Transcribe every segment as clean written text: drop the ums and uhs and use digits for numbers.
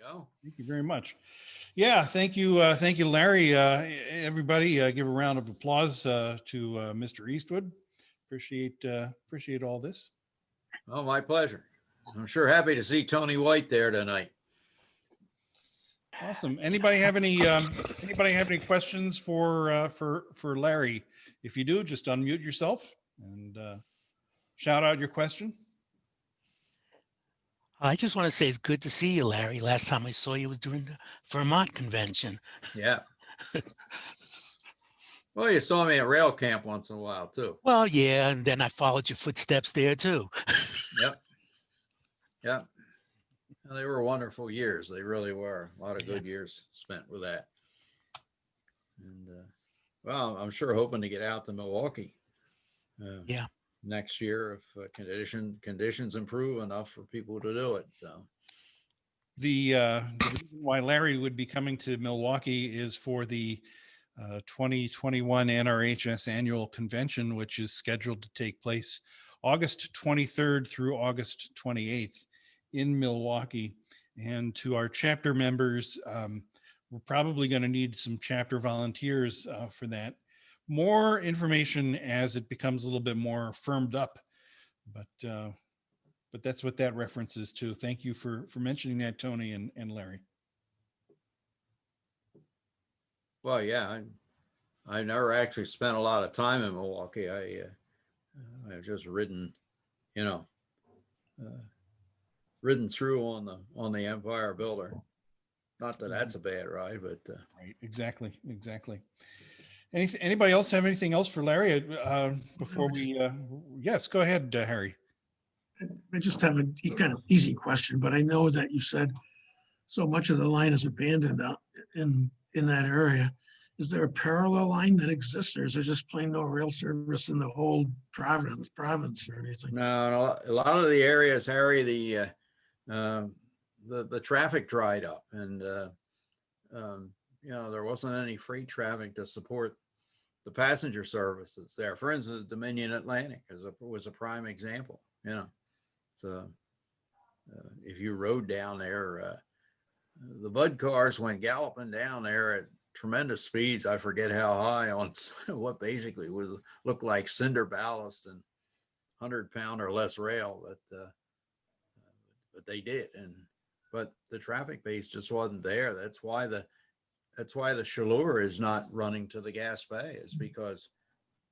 go. Thank you very much. Yeah, thank you, Larry. Everybody, give a round of applause to Mr. Eastwood. Appreciate all this. Oh, my pleasure. I'm sure happy to see Tony White there tonight. Awesome. Anybody have any questions for Larry? If you do, just unmute yourself and shout out your question. I just want to say it's good to see you, Larry. Last time I saw you was during the Vermont convention. Yeah. Well, you saw me at rail camp once in a while too. Well, yeah, and then I followed your footsteps there too. Yep. Yep. And they were wonderful years. They really were. A lot of good years spent with that. And well, I'm sure hoping to get out to Milwaukee. Yeah. Next year if conditions improve enough for people to do it. So the reason why Larry would be coming to Milwaukee is for the 2021 NRHS annual convention, which is scheduled to take place August 23rd through August 28th in Milwaukee. And to our chapter members, we're probably going to need some chapter volunteers for that. More information as it becomes a little bit more firmed up, but that's what that reference is to. Thank you for mentioning that, Tony and Larry. Well, yeah, I've never actually spent a lot of time in Milwaukee. I've just ridden through on the Empire Builder. Not that that's a bad ride, but right, exactly. Anybody else have anything else for Larry before we? Yes, go ahead, Harry. I just have a kind of easy question, but I know that you said so much of the line is abandoned out in that area. Is there a parallel line that exists, or is there just plain no rail service in the whole province or anything? No, a lot of the areas, Harry, the traffic dried up, and there wasn't any freight traffic to support the passenger services there. For instance, Dominion Atlantic was a prime example. So if you rode down there, the Bud cars went galloping down there at tremendous speeds. I forget how high, on what basically looked like cinder ballast and 100-pound or less rail, but they did. But the traffic base just wasn't there. That's why the Chaleur is not running to the gas bay, is because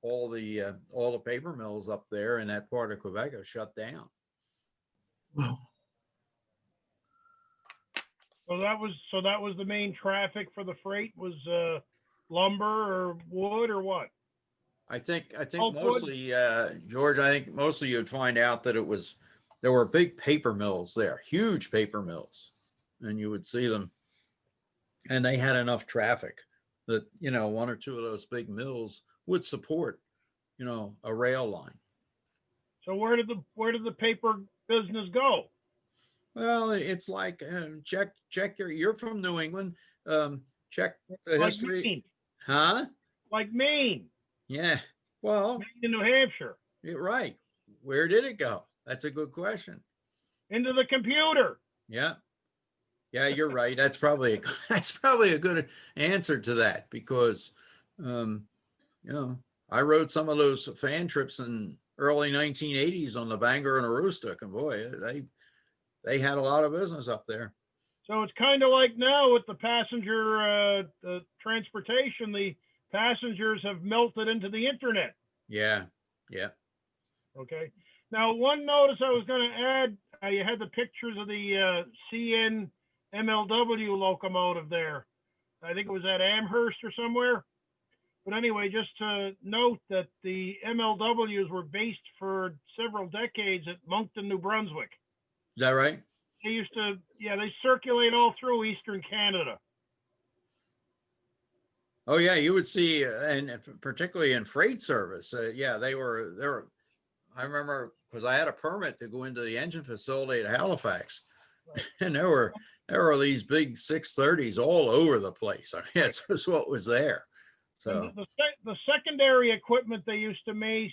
all the paper mills up there in that part of Quebec are shut down. Wow. So that was the main traffic for the freight, was lumber or wood or what? I think mostly, George, I think mostly you'd find out that there were big paper mills there, huge paper mills, and you would see them, and they had enough traffic that, one or two of those big mills would support, a rail line. So where did the paper business go? Well, it's like, check you're from New England. Check the Like history. Maine. Huh? Like Maine. Yeah. Well, Maine and New Hampshire. you're right. Where did it go? That's a good question. Into the computer. Yeah. Yeah, you're right. That's probably a good answer to that, because, I rode some of those fan trips in early 1980s on the Bangor and Aroostook, and boy, they had a lot of business up there. So it's kind of like now with the passenger transportation, the passengers have melted into the internet. Yeah. Yeah. Okay. Now, one notice I was going to add, you had the pictures of the CN MLW locomotive there. I think it was at Amherst or somewhere. But anyway, just to note that the MLWs were based for several decades at Moncton, New Brunswick. Is that right? They used to, they circulate all through Eastern Canada. Oh yeah, you would see, and particularly in freight service. They were. I remember, because I had a permit to go into the engine facility at Halifax, right. And there were these big 630s all over the place. I mean, that's just what was there. So the secondary equipment they used to base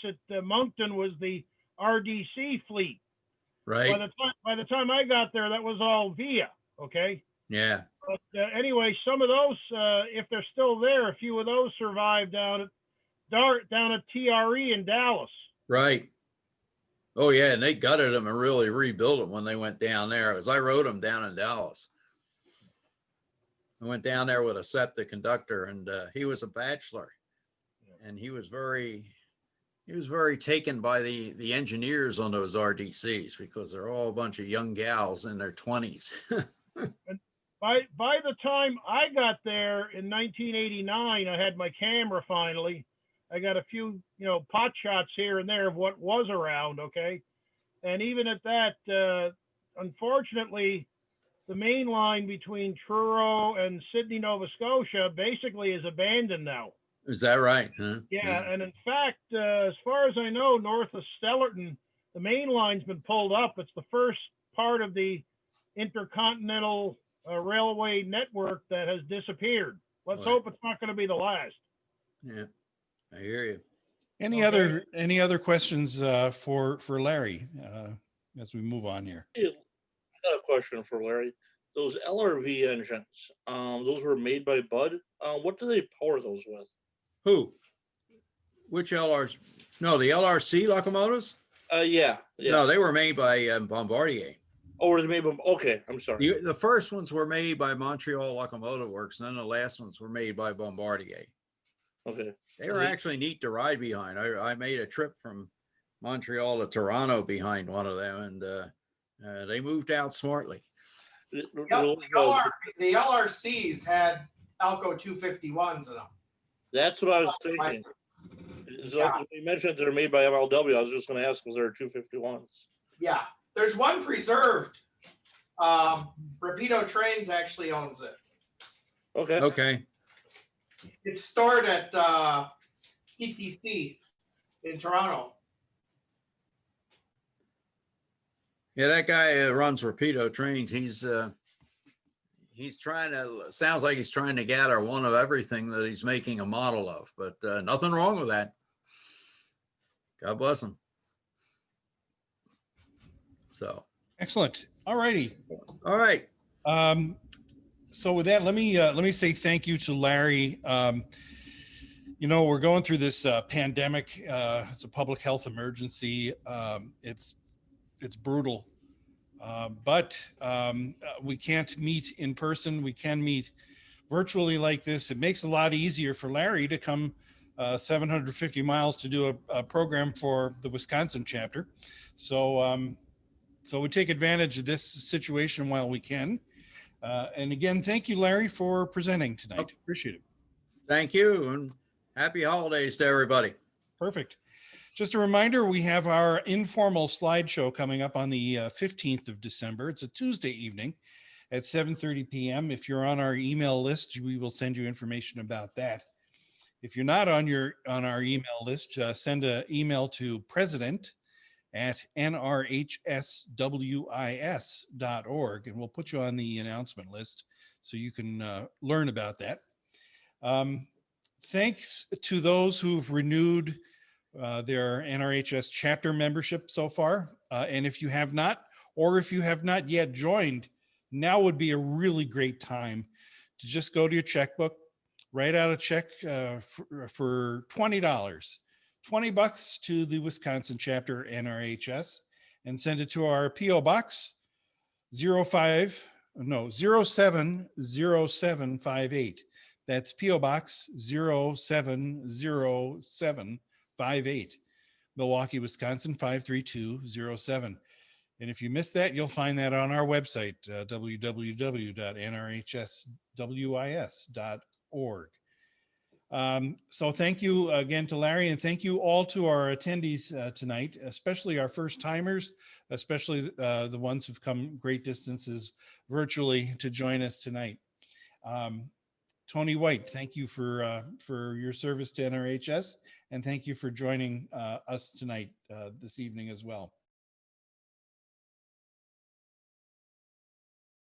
at Moncton was the RDC fleet. Right. By the time I got there, that was all VIA. Okay. Yeah. But anyway, some of those, if they're still there, a few of those survived down at TRE in Dallas. Right. Oh yeah, and they gutted them and really rebuilt them when they went down there. As I rode them down in Dallas. I went down there with a septic conductor, and he was a bachelor, and he was very taken by the engineers on those RDCs because they're all a bunch of young gals in their 20s. And by the time I got there in 1989, I had my camera finally. I got a few, pot shots here and there of what was around. Okay. And even at that, unfortunately, the main line between Truro and Sydney, Nova Scotia basically is abandoned now. Is that right? Huh? Yeah. And in fact, as far as I know, north of Stellarton, the main line's been pulled up. It's the first part of the intercontinental railway network that has disappeared. Let's hope it's not going to be the last. Yeah, I hear you. Any other questions for Larry as we move on here? I got a question for Larry. Those LRV engines, those were made by Bud. What do they power those with? Who? Which LRs? No, the LRC locomotives? Yeah. No, they were made by Bombardier. Oh, were they made by? Okay, I'm sorry. The first ones were made by Montreal Locomotive Works, and then the last ones were made by Bombardier. Okay. They were actually neat to ride behind. I made a trip from Montreal to Toronto behind one of them, and they moved out smartly. Yep, the LRCs had Alco 251s in them. That's what I was thinking. So you mentioned they're made by MLW. I was just going to ask, was there 251s? Yeah, there's one preserved. Rapido Trains actually owns it. Okay. Okay. It's stored at ETC in Toronto. Yeah, that guy runs Rapido Trains. He's trying to, sounds like he's trying to gather one of everything that he's making a model of, but nothing wrong with that. God bless him. So. Excellent. All righty. All right. So with that, let me say thank you to Larry. We're going through this pandemic. It's a public health emergency. It's brutal, but we can't meet in person. We can meet virtually like this. It makes it a lot easier for Larry to come 750 miles to do a program for the Wisconsin chapter. So we take advantage of this situation while we can. And again, thank you, Larry, for presenting tonight. Appreciate it. Thank you, and happy holidays to everybody. Perfect. Just a reminder, we have our informal slideshow coming up on the 15th of December. It's a Tuesday evening at 7:30 p.m. If you're on our email list, we will send you information about that. If you're not on our email list, send an email to president@nrhswis.org, and we'll put you on the announcement list so you can learn about that. Thanks to those who've renewed their NRHS chapter membership so far. And if you have not, or if you have not yet joined, now would be a really great time to just go to your checkbook, write out a check for $20, $20 to the Wisconsin chapter NRHS, and send it to our PO Box 070758. That's PO Box 070758, Milwaukee, Wisconsin 53207. And if you missed that, you'll find that on our website, www.nrhswis.org. So thank you again to Larry, and thank you all to our attendees tonight, especially our first timers, especially the ones who've come great distances virtually to join us tonight. Tony White, thank you for your service to NRHS, and thank you for joining us tonight this evening as well.